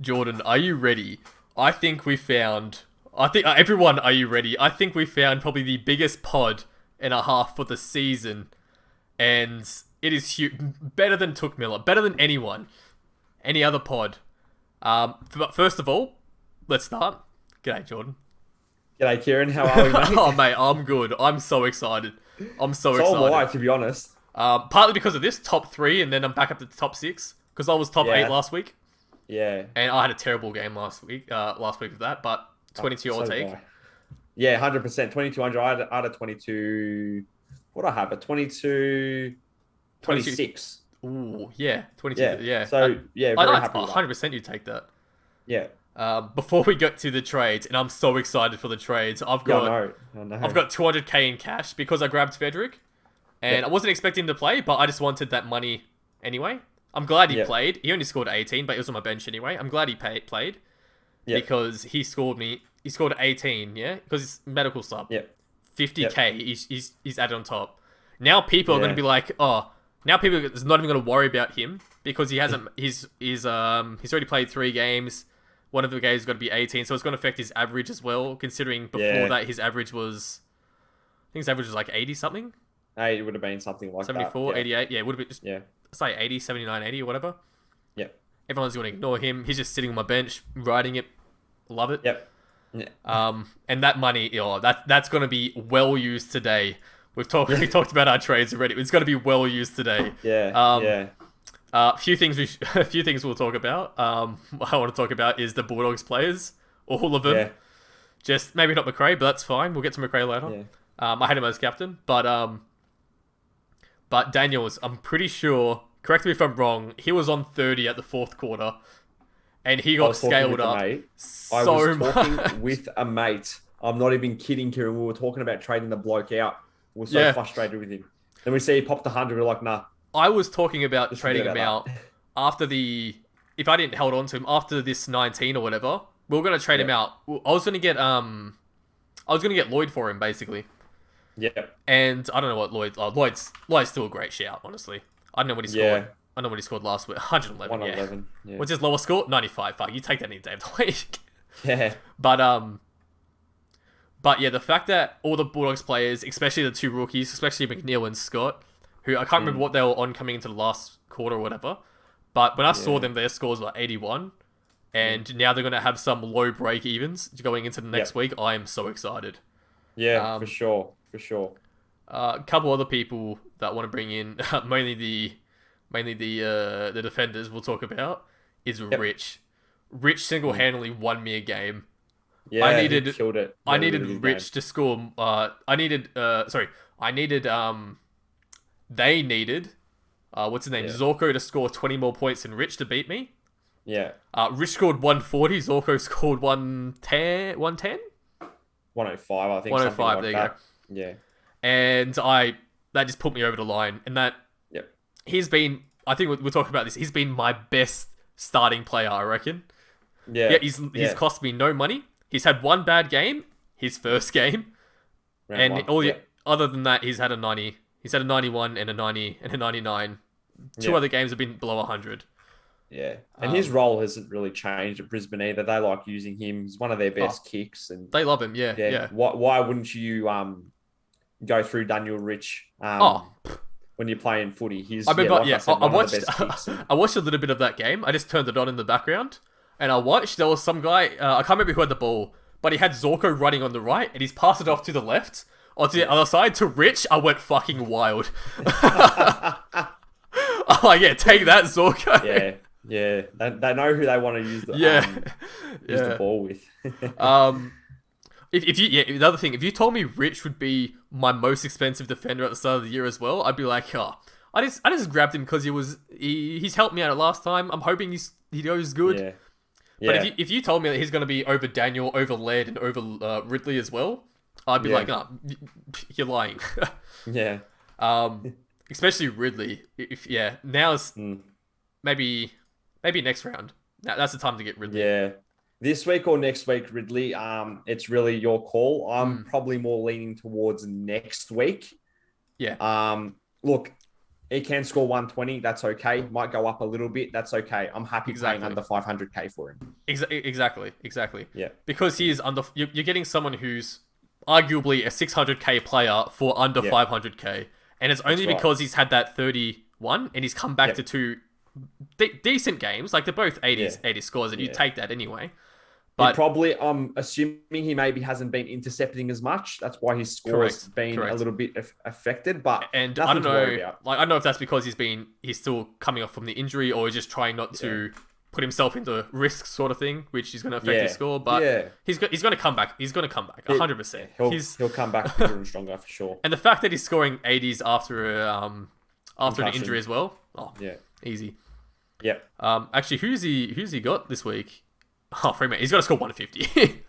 Jordan, are you ready? I think we found. I think everyone, are you ready? I think we found probably the biggest pod and a half for the season, and it is huge, better than Took Miller, better than anyone, any other pod. But first of all, let's start. G'day, Jordan. G'day, Kieran. How are we, Oh, mate? mate, I'm good. I'm so excited. I'm so So am I, excited. to be honest. Partly because of this top three, and then I'm back up to the top six because I was top eight Yeah, last week, yeah. and I had a terrible game last week. Last week of that, but 22 I'll So did take. I. Yeah, 100%. 2200. I had a 22. What do I have? A 22, 22. 26. Ooh, yeah, 22. Yeah. Yeah, So, yeah, I know very it's happy with that. 100% you take that. Yeah. Before we get to the trades, and I'm so excited for the trades. Yeah, I know. I I've know. got 200k in cash because I grabbed Frederick, and I Yep. wasn't expecting him to play, but I just wanted that money anyway. I'm glad he Yep. played. He only scored 18, but he was on my bench anyway. I'm glad he played Yep. because he scored 18, yeah, because it's medical sub. Yep. Yep. 50k. He's added on top. Now people are going to Yeah. be like, oh, now people is not even going to worry about him because he hasn't. He's already played 3 games. One of the games is going to be 18, so it's going to affect his average as well. Considering before Yeah. that his average was, I think his average was like 80 something, Hey, it would have been something like that. 74, Yeah. 88. Yeah, it would have been just Yeah. say 80, 79, 80 or whatever. Yep. Everyone's going to ignore him. He's just sitting on my bench, riding it. Love it. Yep. Yeah. And that money, that's going to be well used today. We talked about our trades already. It's going to be well used today. Yeah. Um, Yeah. a few things we'll talk about. What I want to talk about is the Bulldogs players, all of them. Yeah. Just maybe not McRae, but that's fine. We'll get to McRae later. Yeah. I had him as captain, but Daniels, I'm pretty sure. Correct me if I'm wrong. He was on 30 at the fourth quarter, and he I got was talking scaled with a up mate. I so was talking much. with a mate. I'm not even kidding, Kieran. We were talking about trading the bloke out. We were so Yeah, frustrated with him. Then we see he popped 100. We're like, nah, I was talking about just trading forget him about out that. after the. If I didn't hold on to him after this 19 or whatever, we were gonna trade him Yeah. out. I was gonna get Lloyd for him basically, Yeah. and I don't know what Lloyd's still a great shout. Honestly, I don't know what he Yeah. scored. I don't know what he scored last week. 111. Yeah. 111. Yeah. What's his lowest score? 95. Fuck, you take that any day of the week. Yeah. But but yeah, the fact that all the Bulldogs players, especially the two rookies, especially McNeil and Scott, who I can't remember what they were on coming into the last quarter or whatever, but when I saw Yeah. them, their scores were 81, and now they're gonna have some low break evens going into the next Yep. week. I am so excited. Yeah, for Um, sure. For sure. a couple other people that want to bring in, mainly the defenders we'll talk about is Yep. Rich. Rich single handedly won me a game. I Yeah, he needed killed it. He I had a needed really good game. Rich to score. I needed they needed what's his name, Yeah. Zorko to score 20 more points than Rich to beat me. Yeah. Rich scored 140. Zorko scored 110. 110. 105, I think. 105. Something There like you go. that. Yeah. And that just put me over the line. And that Yep. he's been. I think we'll talk about this. He's been my best starting player, I reckon. Yeah. Yeah, he's cost me no money. He's had one bad game, his first game, Round and one. all the Yeah. other than that, he's had a 90. He's had a 91 and a 90 and a 99. Two Yeah. other games have been below 100. Yeah. And his role hasn't really changed at Brisbane either. They like using him. He's one of their Oh, best kicks. And they love him. Yeah, yeah, yeah. why wouldn't you go through Daniel Rich Oh, when you're playing footy? He's I remember. like I Yeah, said, I one of the watched. best kicks. And I watched a little bit of that game. I just turned it on in the background, and I watched. There was some guy. I can't remember who had the ball, but he had Zorko running on the right, and he's passed it off to the left, or to the other side to Rich. I went fucking wild. I'm like, yeah, take that, Zorko. yeah, yeah. They know who they want to use the Yeah, use the yeah. ball with. If you the other thing, if you told me Rich would be my most expensive defender at the start of the year as well, I'd be like, oh, I just grabbed him because he's helped me out last time. I'm hoping he goes good. Yeah. But Yeah. if you told me that he's going to be over Daniel, over Laird, and over Ridley as well, I'd be Yeah. like, oh, you're lying. Yeah. Especially Ridley. If now's Mm. maybe next round. Now that's the time to get Ridley. Yeah. This week or next week, Ridley, it's really your call. I'm Mm. probably more leaning towards next week. Yeah. Look, He can score 120. That's okay. Might go up a little bit. That's okay. I'm happy paying under 500k for him. Exactly. Yeah. Because he is under. You're getting someone who's arguably a 600k player for under 500k, and it's only because he's had that 31 and he's come back to two decent games. Like they're both 80 scores, and you take that anyway. But probably, I'm assuming he maybe hasn't been intercepting as much. That's why his score's been a little bit affected. But I don't know, I don't know if that's because he's still coming off from the injury, or he's just trying not to put himself into risk, sort of thing, which is going to affect his score. But he's going to come back. He's going to come back 100%. He'll come back bigger and stronger for sure. And the fact that he's scoring 80s after an injury as well. Oh, yeah, easy. Yeah. Actually, who's he got this week? Oh, Freeman. He's got to score 150.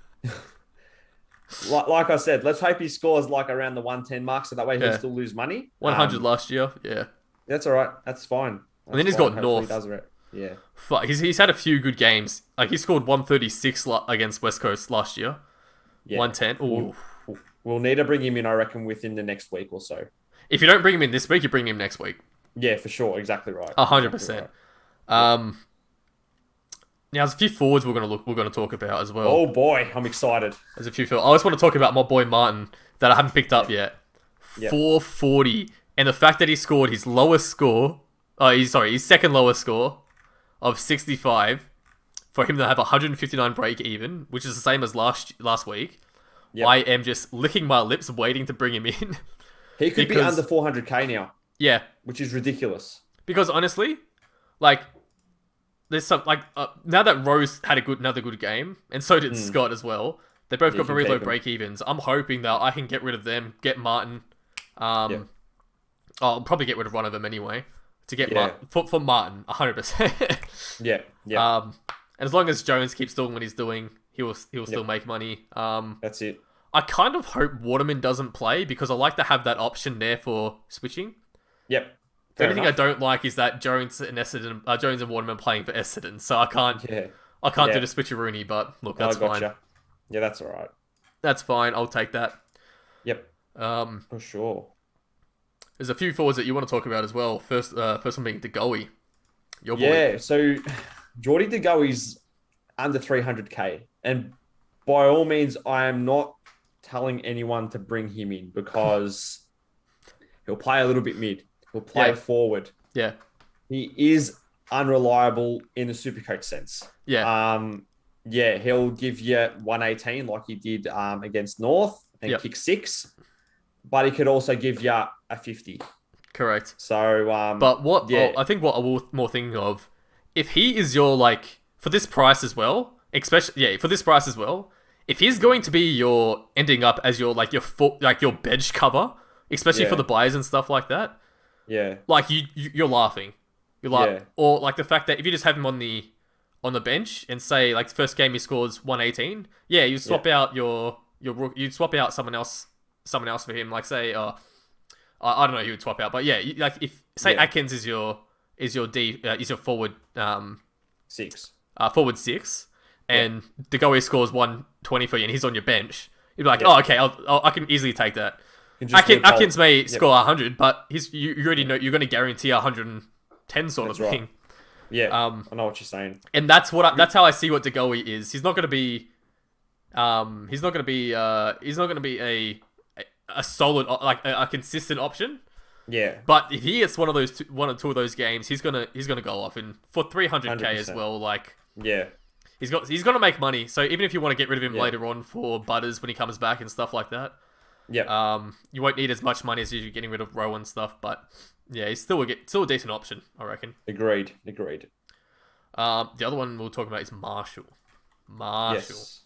Like I said, let's hope he scores like around the 110 mark, so that way he'll still lose money. 100 last year, yeah. That's all right. That's fine. And then he's got North. Yeah. Fuck, he's had a few good games. Like he scored 136 against West Coast last year. Yeah. 110. Ooh. We'll need to bring him in, I reckon, within the next week or so. If you don't bring him in this week, you bring him next week. Yeah, for sure. Exactly right. 100%. Now, there's a few forwards we're going to talk about as well. Oh boy, I'm excited. There's a few. I just want to talk about my boy Martin that I haven't picked up yet. 440, and the fact that he scored his lowest score. His second lowest score of 65 for him to have 159 break even, which is the same as last week. Yep. I am just licking my lips waiting to bring him in. He could be under 400k now. Yeah, which is ridiculous. Because honestly, like. There's some now that Rose had another good game, and so did Scott as well. They both got very low break evens. I'm hoping that I can get rid of them, get Martin. I'll probably get rid of one of them anyway to get for Martin 100%. Yeah. And as long as Jones keeps doing what he's doing, he will still make money. That's it. I kind of hope Waterman doesn't play because I like to have that option there for switching. Yep. The only thing I don't like is that Jones and Waterman playing for Essendon, so I can't do the switcheroony. But look, that's fine. Yeah, that's all right. That's fine. I'll take that. Yep. For sure. There's a few forwards that you want to talk about as well. First one being DeGoey. Your boy. Yeah. So Geordie DeGoey's under 300k, and by all means, I am not telling anyone to bring him in because he'll play a little bit mid. He'll play forward. Yeah. He is unreliable in the Supercoach sense. Yeah. He'll give you 118 like he did against North and kick 6. But he could also give you a 50. Correct. So, but I think what I will more thinking of, if he is your, for this price as well, if he's going to be your, ending up as your, your bench cover, especially for the buys and stuff like that, you're laughing. Or the fact that if you just have him on the bench and say the first game he scores 118, you swap out you'd swap out someone else for him. I don't know who you'd swap out, but if Atkins is your forward 6, forward 6, and DeGoey scores 120 for you and he's on your bench, you'd be like, oh okay, I can easily take that. Atkins may score 100, but you already know you're going to guarantee 110 sort of thing. Right. Yeah, I know what you're saying, and that's how I see what DeGoey is. He's not going to be, he's not going to be a solid a consistent option. Yeah, but if he gets one or two of those games, he's gonna go off, and for 300k 100%. As well. He's gonna make money. So even if you want to get rid of him later on for Butters when he comes back and stuff like that. Yeah. You won't need as much money as you're getting rid of Rowe and stuff, but he's still a decent option, I reckon. Agreed. The other one we'll talk about is Marshall. Yes.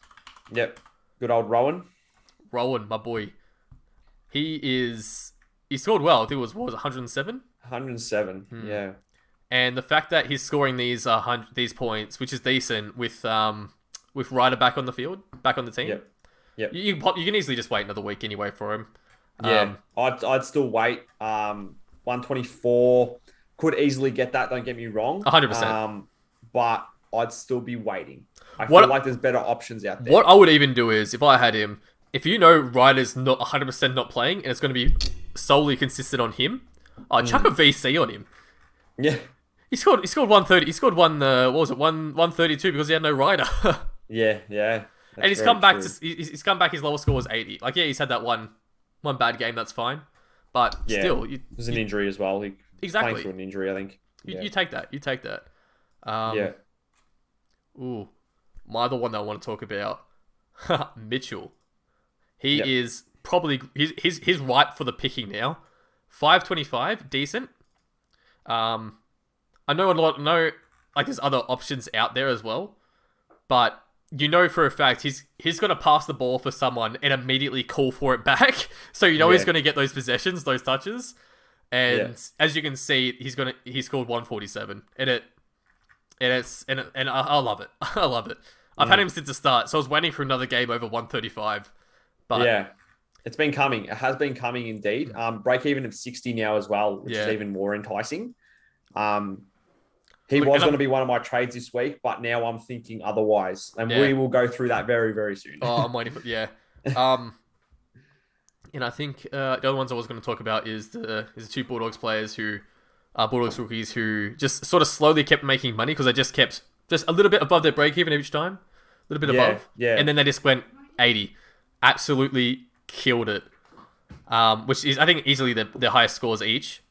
Yep. Good old Rowan. Rowan, my boy. He scored well. I think it was 107? 107. Yeah. And the fact that he's scoring these points, which is decent, with Ryder back on the field, back on the team. Yep. Yep. You can easily just wait another week anyway for him. Yeah, I'd still wait. 124 could easily get that. Don't get me wrong. 100%. But I'd still be waiting. I feel like there's better options out there. What I would even do is, if I had him, if you know Ryder's not 100% not playing and it's going to be solely consistent on him, Oh, chuck a VC on him. Yeah. He scored 130. He scored what was it? 132 because he had no rider. Yeah. And he's come back he's come back. His lowest score was 80. Like, yeah, he's had that one bad game. That's fine, but still, it was an injury as well. He exactly playing through an injury, I think. You take that. You take that. Yeah. Ooh, my other one that I want to talk about, Mitchell. He is probably he's ripe for the picking now. 525, decent. I know like there's other options out there as well, but you know for a fact he's gonna pass the ball for someone and immediately call for it back. So you know he's gonna get those possessions, those touches, and as you can see, he scored 147, and I love it. I love it. I've had him since the start, so I was waiting for another game over 135. But yeah, it's been coming. It has been coming indeed. Break even of 60 now as well, which is even more enticing. He was going to be one of my trades this week, but now I'm thinking otherwise, and we will go through that very, very soon. Oh, I'm waiting for and I think the other ones I was going to talk about is the two Bulldogs players who are Bulldogs rookies who just sort of slowly kept making money because they just kept just a little bit above their break even each time, a little bit above, and then they just went 80, absolutely killed it, which is I think easily the highest scores each.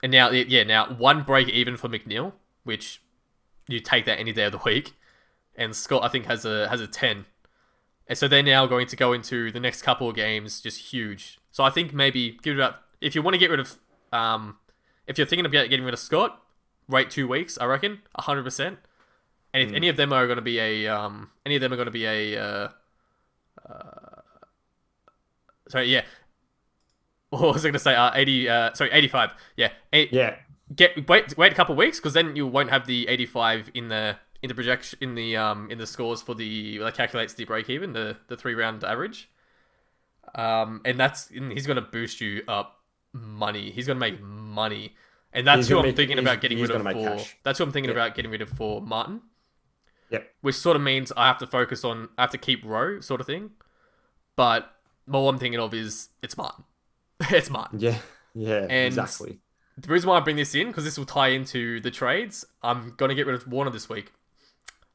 And now one break even for McNeil, which you take that any day of the week, and Scott I think has a 10, and so they're now going to go into the next couple of games just huge. So I think maybe give it up if you want to get rid of if you're thinking about getting rid of Scott, wait 2 weeks. I reckon 100%. And if any of them are going to be what was I going to say? 85. Yeah. Wait a couple of weeks because then you won't have the 85 in the projection in the scores for that calculates the break even, the 3-round average. And he's going to boost you up money. He's going to make money, and that's who I'm thinking about getting rid of for. That's who I'm thinking about getting rid of for Martin. Yep. Which sort of means I have to keep Rowe sort of thing, but all I'm thinking of is it's Martin. It's Martin. Yeah, and exactly. The reason why I bring this in, because this will tie into the trades, I'm going to get rid of Warner this week.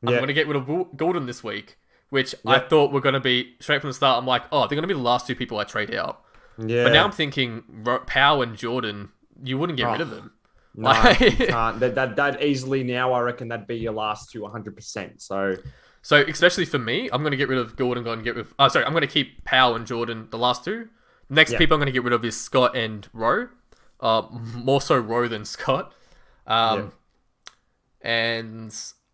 I'm going to get rid of Gordon this week, which I thought were going to be, straight from the start, I'm like, oh, they're going to be the last two people I trade out. Yeah. But now I'm thinking, Powell and Jordan, you wouldn't get rid of them. No, you can't. That easily now, I reckon that'd be your last two 100%. So especially for me, I'm going to get rid of Gordon, I'm going to keep Powell and Jordan, the last two. Next people I'm going to get rid of is Scott and Rowe. More so Rowe than Scott. And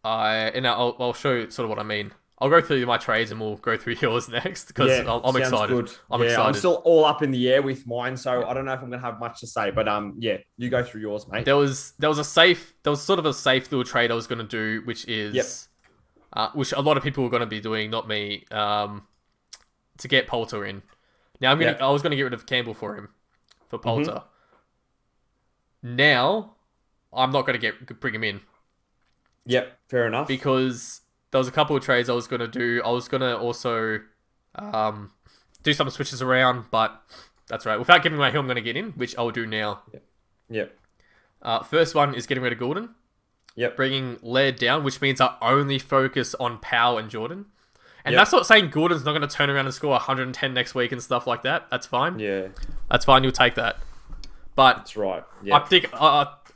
I'll show you sort of what I mean. I'll go through my trades and we'll go through yours next because I'm excited. Good. I'm excited. I'm still all up in the air with mine, so I don't know if I'm going to have much to say. But you go through yours, mate. There was sort of a safe little trade I was going to do, which is which a lot of people were going to be doing, not me, to get Poulter in. Now I was going to get rid of Campbell for Poulter. Now I'm not going to bring him in. Yep, fair enough. Because there was a couple of trades I was going to do. I was going to also do some switches around, but that's right. Without giving away who I'm going to get in, which I'll do now. Yep. First one is getting rid of Gordon. Yep. Bringing Laird down, which means I only focus on Powell and Jordan. And that's not saying Gordon's not going to turn around and score 110 next week and stuff like that. That's fine. Yeah. That's fine. You'll take that. But that's right. Yeah. I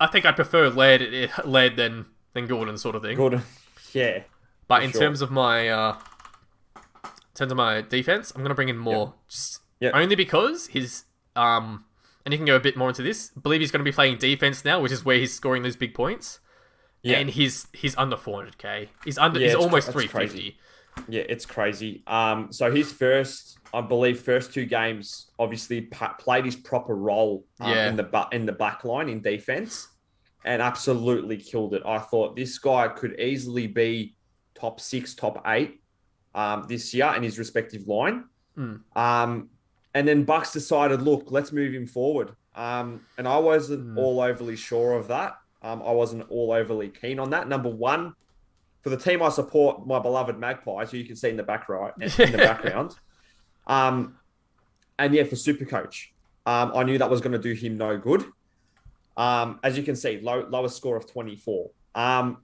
think I prefer Laird than Gordon sort of thing. Gordon. Yeah. But in terms of my defense, I'm going to bring in more. Only because his and you can go a bit more into this. I believe he's going to be playing defense now, which is where he's scoring those big points. Yeah. And he's under 400k. He's almost 350. Crazy. Yeah, it's crazy. So his first 2 games, obviously played his proper role in the back line in defense, and absolutely killed it. I thought this guy could easily be top 6, top 8 this year in his respective line. And then Bucks decided, look, let's move him forward. And I wasn't all overly sure of that. I wasn't all overly keen on that. Number one, for the team I support, my beloved Magpies, who you can see in the background. And for Supercoach. I knew that was going to do him no good. As you can see, lowest score of 24. But I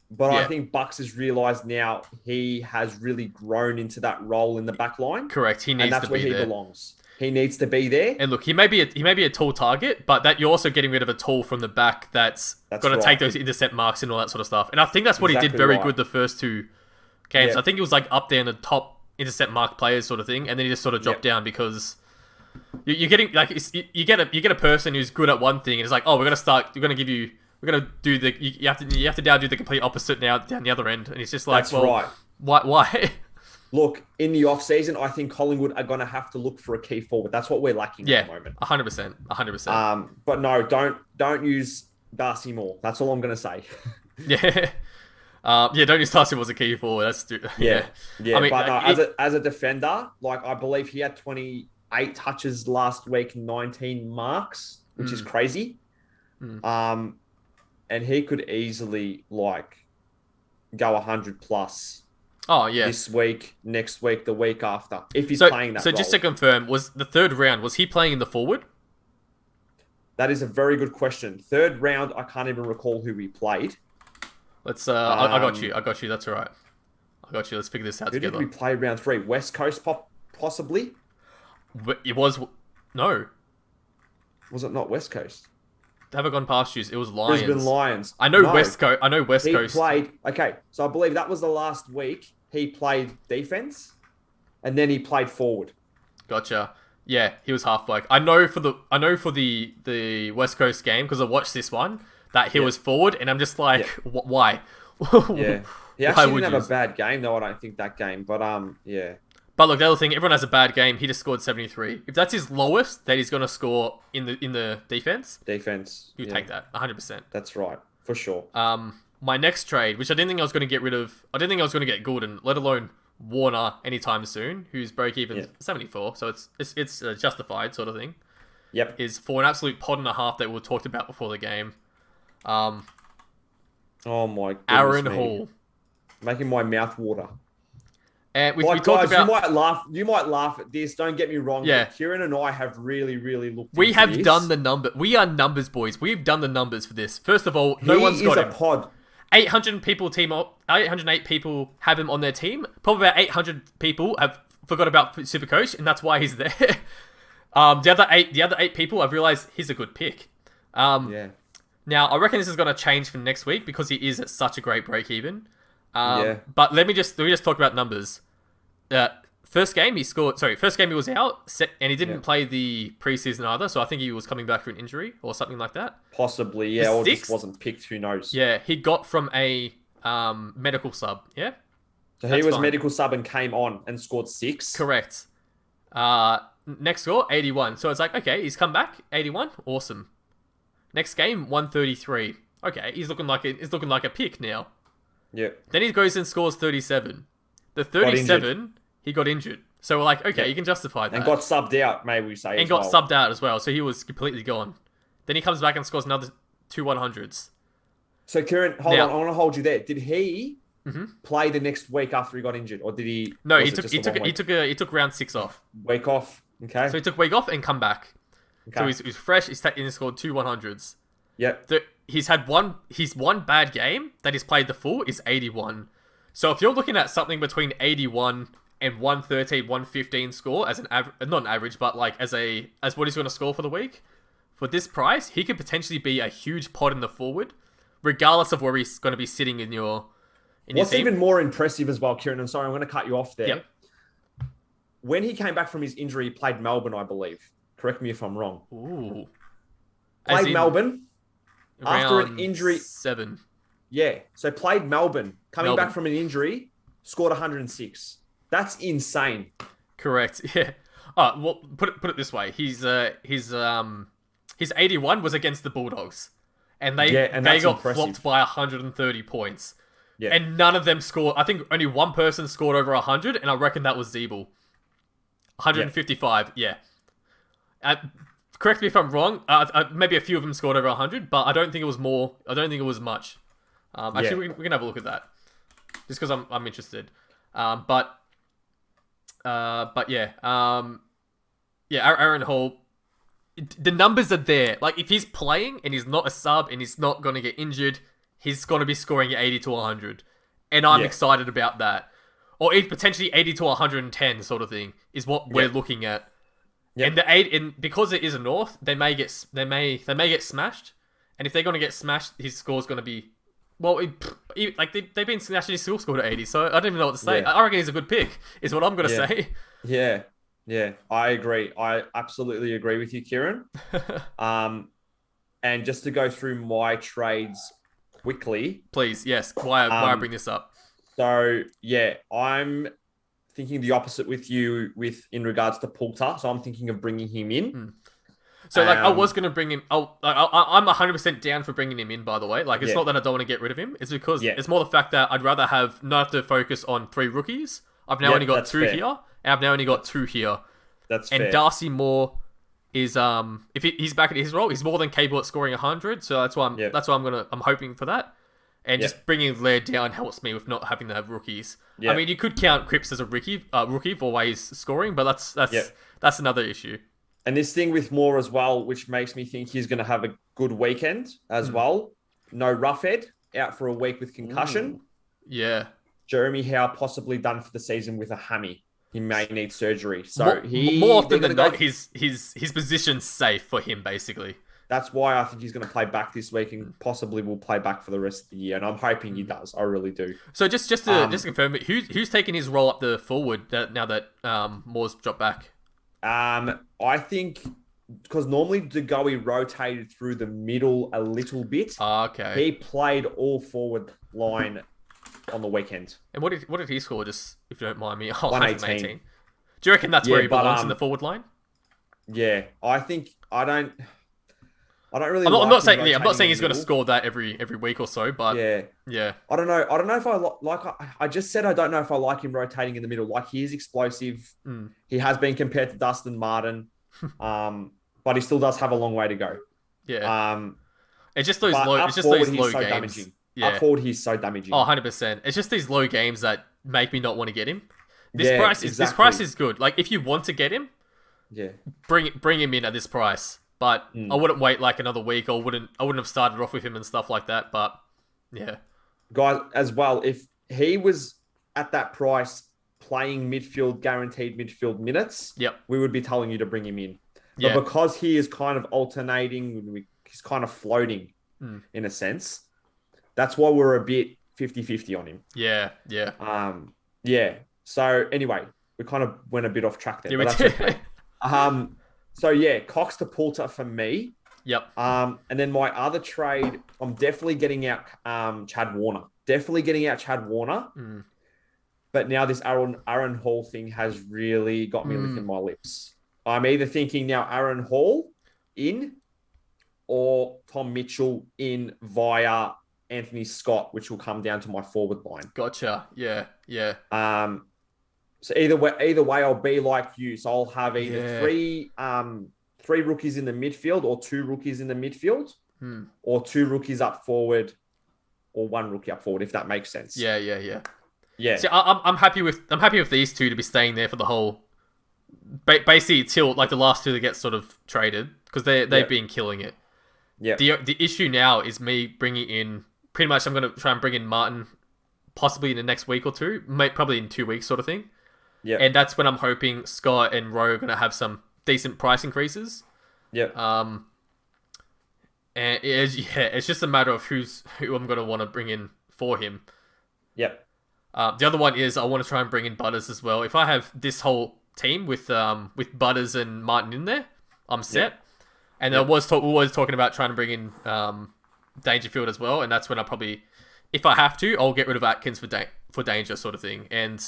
Yeah, think Bucks has realised now he has really grown into that role in the back line, correct. He and needs to that's where be he there. belongs. He needs to be there. And look, he may be a tall target, but that you're also getting rid of a tall from the back that's That's got to take right. those intercept marks and all that sort of stuff. And I think that's what he did Exactly very right. good the first two games. I Yep. think he was like up there in the top intercept mark players sort of thing, and then he just sort of dropped Yep. down because you're getting like you get a person who's good at one thing, and it's like, oh, we're gonna do the you have to now do the complete opposite now down the other end, and it's just like, That's well, right. why? Look, in the off season, I think Collingwood are going to have to look for a key forward. That's what we're lacking at Yeah, the moment. 100%, 100%. But no, don't use Darcy more. That's all I'm going to say. Yeah. Yeah, don't use Darcy was a key forward. Yeah, Yeah. I yeah. mean, But no, as a defender, like I believe he had 28 touches last week, 19 marks, which is crazy. mm. And he could easily like go 100 plus Oh yeah. this week, next week, the week after, if he's So playing that so just to role. confirm, was the third round was he playing in the forward? That is a very good question. Third round, I can't even recall who we played. Let's I got you. Um, I got you. That's all right. I got you. Let's figure this out who did we together. play round three? West Coast, possibly. It was no. Was it not West Coast? Have I gone past you? It was Brisbane Lions. Lions. I know No, West Coast. I know West he Coast. played. Okay, so I believe that was the last week he played defense, and then he played forward. Gotcha. Yeah, he was halfback. I know for the West Coast game because I watched this one that he Yeah. was forward, and I'm just like, Yeah. Why? Yeah, he Why actually would didn't you? have a bad game though. I don't think that game, but yeah, But look, the other thing, everyone has a bad game. He just scored 73. If that's his lowest that he's gonna score in the defense, defense. you Yeah, take that 100%. that's right for sure. My next trade, which I didn't think I was gonna get rid of, I didn't think I was gonna get Gordon, let alone Warner anytime soon, who's break even Yeah. 74, so it's a justified sort of thing. Yep. Is for an absolute pod and a half that we talked about before the game. Oh my goodness Aaron me. Hall. Making my mouth water. And we Like talked guys, about. you might laugh at this. Don't get me wrong. Yeah. But Kieran and I have really, really looked. We into have this. done the number. We are numbers boys. We've done the numbers for this. First of all, He no one's is got a him. pod. 808 people have him on their team. Probably about 800 people have forgot about Supercoach, and that's why he's there. The other eight people, I've realized he's a good pick. Yeah. Now I reckon this is going to change for next week because he is at such a great break even. Yeah. But let me just talk about numbers. First game he scored. Sorry, first game he was out, and he didn't Yeah. play the preseason either. So I think he was coming back from an injury or something like that. Possibly. Yeah. The Or sixth? just wasn't picked. Who knows? Yeah, he got from a medical sub. Yeah, So he that's was fine. medical sub and came on and scored 6. Correct. Next score 81. So it's like, okay, he's come back 81. Awesome. Next game 133. Okay, he's looking like a pick now. Yeah. Then he goes and scores 37. The injured. 37 he got injured. So we're like, okay, Yeah. you can justify that. And got subbed out. Maybe we say. And as got well. subbed out as well. So he was completely gone. Then he comes back and scores another two 100s. So Kieran, hold Now- on. I want to hold you there. Did he Mhm. play the next week after he got injured, or did he? No, was he it took just he the took one he week? took he took round 6 off. Week off. Okay. So he took a week off and come back. Okay. So he's fresh. He scored two 100s. Yep. He's had one bad game that he's played the full is 81. So if you're looking at something between 81 and 113, 115 score as an average, not an average, but like as what he's going to score for the week, for this price, he could potentially be a huge pod in the forward, regardless of where he's going to be sitting in your What's team. even more impressive as well, Kieran, I'm sorry, I'm going to cut you off there. Yep. When he came back from his injury, he played Melbourne, I believe. Correct me if I'm wrong. Ooh. As Played in Melbourne after an round injury. 7. Yeah. So played Melbourne. Coming Melbourne. back from an injury, scored 106. That's insane. Correct. Yeah. Oh, well, put it this way. His 81 was against the Bulldogs, and they that's got impressive. flopped by 130 points, Yeah. and none of them scored. I think only one person scored over 100, and I reckon that was Zeeble. 155. Yeah. Correct me if I'm wrong. Maybe a few of them scored over 100, but I don't think it was more. I don't think it was much. Actually, we can have a look at that, just because I'm interested. But yeah. Yeah, Aaron Hall. the numbers are there. Like, if he's playing and he's not a sub and he's not going to get injured, he's going to be scoring 80 to 100. And I'm excited about that. Or if potentially 80 to 110 sort of thing is what we're looking at. And because it is a North, they may get smashed. And if they're going to get smashed, his score's going to be... Well, they've been smashed and he still scored at 80, so I don't even know what to say. I reckon he's a good pick, is what I'm going to say. Yeah, I agree. I absolutely agree with you, Kieran. And just to go through my trades quickly. Please, yes. Why I bring this up? So, I'm thinking the opposite with you in regards to Poulter. So I'm thinking of bringing him in. So, I was going to bring him... I'm 100% down for bringing him in, by the way. Like, it's not that I don't want to get rid of him. It's because it's more the fact that I'd rather not have to focus on 3 rookies. I've now only got 2 here. And I've now only got 2 here. That's fair. And Darcy Moore is... if he's back at his role, he's more than capable at scoring 100. So that's why I'm hoping for that. And just bringing Laird down helps me with not having to have rookies. I mean, you could count Cripps as a rookie for ways scoring, but that's another issue. And this thing with Moore as well, which makes me think he's going to have a good weekend as well. No Roughhead, out for a week with concussion. Yeah. Jeremy Howe possibly done for the season with a hammy. He may need surgery. So more often than not, his position's safe for him, basically. That's why I think he's going to play back this week and possibly will play back for the rest of the year. And I'm hoping he does. I really do. So just to confirm, who's taking his role up the forward now that Moore's dropped back? I think because normally DeGoey rotated through the middle a little bit. Okay. He played all forward line on the weekend. And what did he score? Just if you don't mind me, 118. Do you reckon that's where he belongs in the forward line? Yeah, I think I don't really. I'm not saying he's going to score that every week or so, but yeah. I don't know if I just said I don't know if I like him rotating in the middle. Like, he is explosive. He has been compared to Dustin Martin, but he still does have a long way to go. Yeah. It's just those low games. Damaging. Yeah. Up forward, he's so damaging. Oh, 100%. It's just these low games that make me not want to get him. This price is good. Like, if you want to get him, bring him in at this price. But I wouldn't wait like another week, or I wouldn't have started off with him and stuff like that. But yeah, guys, as well, if he was at that price playing guaranteed midfield minutes, we would be telling you to bring him in. But because he is kind of alternating, he's kind of floating in a sense. That's why we're a bit 50-50 on him. Yeah. So anyway, we kind of went a bit off track there. Yeah, but that's okay. So Cox to Poulter for me. Yep. And then my other trade, I'm definitely getting out Chad Warner. But now this Aaron Hall thing has really got me licking my lips. I'm either thinking now Aaron Hall in or Tom Mitchell in via Anthony Scott, which will come down to my forward line. Gotcha. Yeah. So either way, I'll be like you. So I'll have either three rookies in the midfield, or 2 rookies in the midfield, or 2 rookies up forward, or 1 rookie up forward, if that makes sense. Yeah. See, I'm happy with these 2 to be staying there for the whole, basically till like the last 2 that get sort of traded, because they've been killing it. Yeah. The issue now is me bringing in. Pretty much, I'm going to try and bring in Martin, possibly in the next week or 2, probably in 2 weeks, sort of thing. Yeah. And that's when I'm hoping Scott and Rowe are going to have some decent price increases. Yeah. And it's just a matter of who I'm going to want to bring in for him. Yep. The other one is I want to try and bring in Butters as well. If I have this whole team with Butters and Martin in there, I'm set. Yep. And we were talking about trying to bring in Dangerfield as well, and that's when I probably, if I have to, I'll get rid of Atkins for Danger sort of thing, and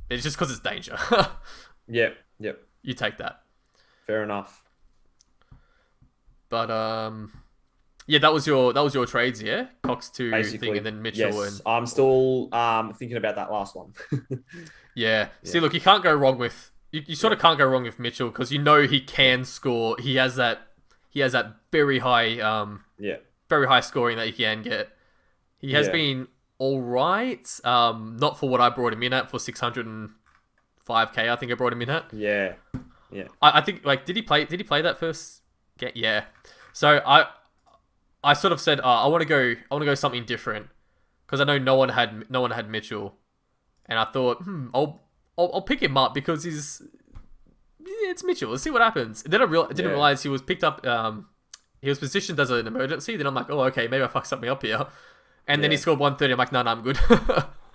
it's just because it's Danger. Yep. You take that. Fair enough. But that was your trades, yeah? Cox to basically, thing, and then Mitchell. Yes. And I'm still thinking about that last one. yeah. See, look, you can't go wrong with you sort of can't go wrong with Mitchell, because you know he can score. He has that very high very high scoring that he can get. He has been all right. Not for what I brought him in at, for 605k. I think I brought him in at. Yeah. I think, like, did he play that first Yeah. So I sort of said, I want to go something different because I know no one had Mitchell, and I thought, I'll pick him up because it's Mitchell. Let's see what happens. And then I didn't realize he was picked up. He was positioned as an emergency. Then I'm like, oh, okay, maybe I fucked something up here. And then he scored 130. I'm like, no, I'm good.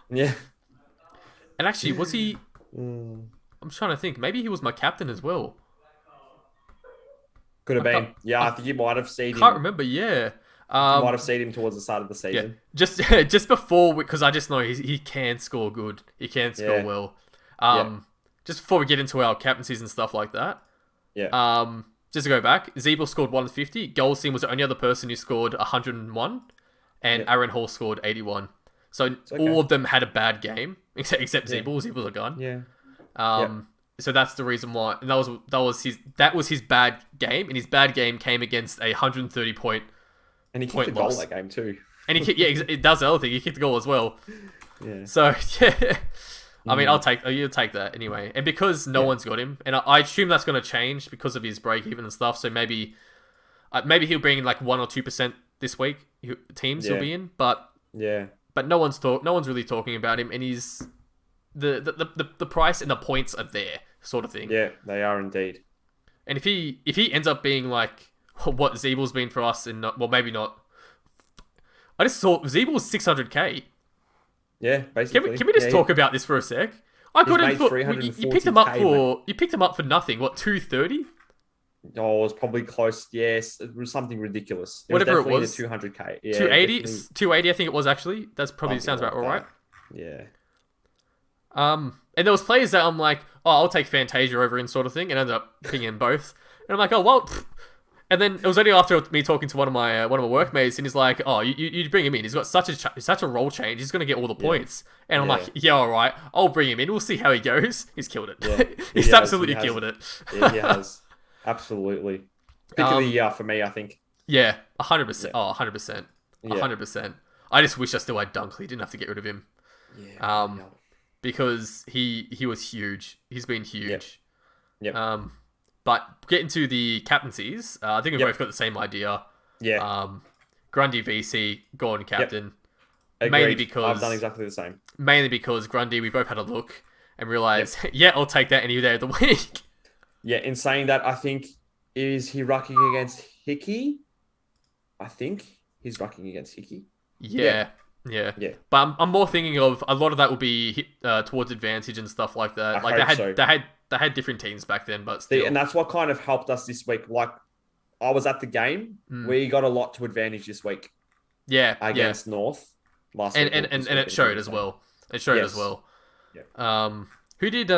Yeah. And actually, was he? I'm trying to think. Maybe he was my captain as well. Could have been. Yeah, I think you might have seen him. Can't remember. Yeah. You might have seen him towards the start of the season. Yeah. Just before, because I just know he can score good. He can score well. Just before we get into our captaincies and stuff like that. Yeah. Just to go back, Zeeble scored 150. Goldstein was the only other person who scored 101, and Aaron Hall scored 81. So all of them had a bad game, except Zeeble. Zeeble's a gun. Yeah. So that's the reason why. And that was his bad game, and his bad game came against a 130 point. And he kicked a goal that game too. And it does the other thing. He kicked the goal as well. Yeah. So I mean, you'll take that anyway. And because no one's got him, and I assume that's going to change because of his break even and stuff. So maybe he'll bring in like 1 or 2% this week. Teams he'll be in, but no one's really talking about him, and he's the price and the points are there, sort of thing. Yeah, they are indeed. And if he ends up being like what Zeeble's been for us, and maybe not. I just thought Zeeble was 600k. Yeah, basically. Can we just talk about this for a sec? I got him for you picked him up for nothing. What, 230? Oh, it was probably close. Yes, it was something ridiculous. Whatever it was, 200k. Yeah, 280. 280, I think it was actually. That's probably sounds about all right. Yeah. And there was players that I'm like, oh, I'll take Fantasia over in sort of thing, and ended up picking in both. And I'm like, oh well. And then it was only after me talking to one of my workmates, and he's like, "Oh, you bring him in. He's got such a role change. He's gonna get all the points." And I'm like, "Yeah, all right. I'll bring him in. We'll see how he goes." He's killed it. Yeah. He's absolutely killed it. Yeah, he has. Absolutely. Pick of the year for me, I think. Yeah, 100%. Oh, 100%. 100%. I just wish I still had Dunkley. Didn't have to get rid of him. Yeah. Because he was huge. He's been huge. Yep. But getting to the captaincies, I think we've both got the same idea. Yeah. Grundy VC, Gordon captain. Agreed. Mainly because I've done exactly the same. Mainly because Grundy, we both had a look and realised, I'll take that any day of the week. Yeah, in saying that, I think, is he rucking against Hickey? I think he's rucking against Hickey. Yeah. But I'm more thinking of a lot of that will be towards advantage and stuff like that. They had different teams back then, but still. And that's what kind of helped us this week. Like, I was at the game. We got a lot to advantage this week. Yeah. Against North. Last week. And it showed as well. It showed as well. Yeah. Who did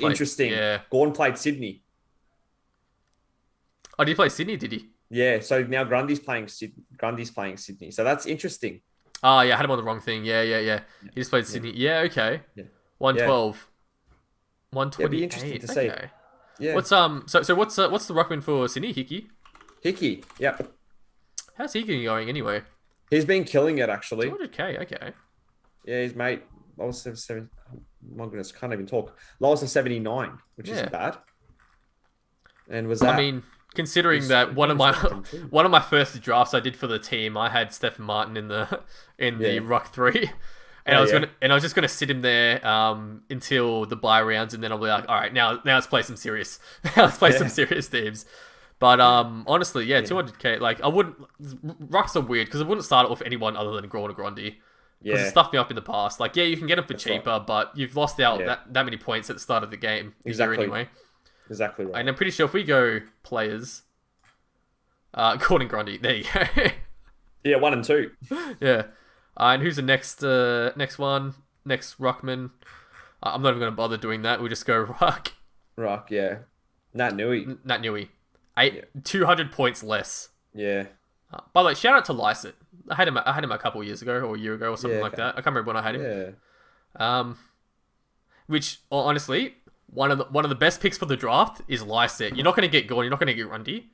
interesting. Yeah. Gordon played Sydney. Oh, did he play Sydney, did he? Yeah, so now Grundy's playing Sydney. So that's interesting. Oh, yeah, I had him on the wrong thing. Yeah. He just played Sydney. Yeah, okay. Yeah. 112. 128. It'd be interesting to see. Yeah. What's what's the ruckman for Sydney? Hickey, yep. How's he going anyway? He's been killing it, actually. 200k, okay. Yeah, his mate, lowest of 7. My goodness, can't even talk. Lowest of 79, which isn't bad. And was that... I mean, considering that one of my first drafts I did for the team, I had Stephen Martin in the ruck 3. And I was just gonna sit him there until the bye rounds, and then I'll be like, all right, now let's play some serious, some serious teams. But honestly, 200k. Like I wouldn't. Rucks are weird because I wouldn't start it with anyone other than Graw or Grundy. Because it stuffed me up in the past. Like you can get them for cheaper, but you've lost out that many points at the start of the game. Exactly. Anyway. Exactly right. And I'm pretty sure if we go players, Gordon Grundy, there you go. Yeah, 1 and 2. Yeah. And who's the next one? Next ruckman. I'm not even going to bother doing that. We'll just go ruck. Ruck, yeah. Nat Nui. 200 points less. Yeah. By the way, shout out to Lysett. I had him a couple of years ago or a year ago or something like that. I can't remember when I had him. Yeah. Which honestly, one of the best picks for the draft is Lysett. You're not going to get Gordon. You're not going to get Grundy.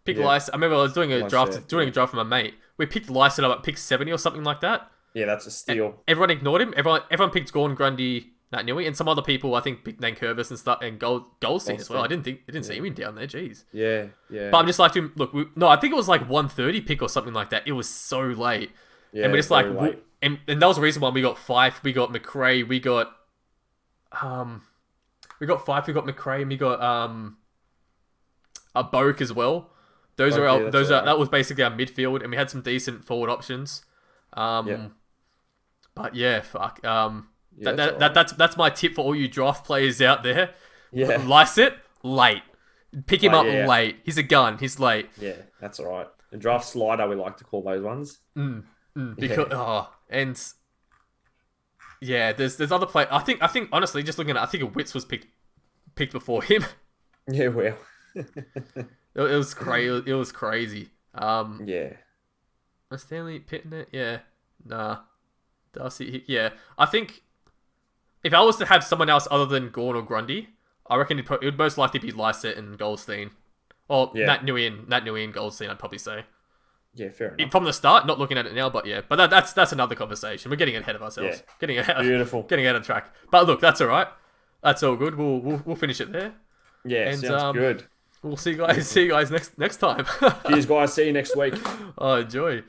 Pick Lysett. I remember I was doing a draft with my mate. We picked Lysett up at pick 70 or something like that. Yeah, that's a steal. And everyone ignored him. Everyone picked Gordon, Grundy, Nat Nui, and some other people I think picked Nankervis and stuff, and Goldstein as well. I Goldstein. didn't see him down there. Jeez. Yeah. But I'm just like, look, no, I think it was like 1:30 pick or something like that. It was so late, Yeah, and we're just like, very late. and that was the reason why we got Fife, we got McRae, we got Fife, we got McRae, and we got a Boak as well. Those Boak, are our, yeah, those that's are that was basically our midfield, and we had some decent forward options. Yeah. But yeah, fuck. Yeah, that's That's my tip for all you draft players out there. Yeah. Lycett, late. Pick him Oh, up yeah. late. He's a gun. He's late. Yeah, that's all right. The draft slider, we like to call those ones. Because there's other play. I think honestly, just looking at, I think Witz was picked before him. Yeah, well. It was crazy. It was crazy. Yeah. Was Stanley pitting it? Yeah. Nah. Darcy. Yeah. I think if I was to have someone else other than Gorn or Grundy, I reckon it would most likely be Lycett and Goldstein. Or Yeah. Nat Nui and Goldstein, I'd probably say. Yeah, fair enough. From the start, not looking at it now, but yeah. But that's another conversation. We're getting ahead of ourselves. Yeah. Getting Beautiful. out of track. But look, that's all right. That's all good. We'll finish it there. Yeah, And, sounds good. We'll see you guys next time. Cheers, guys. See you next week. Oh, enjoy.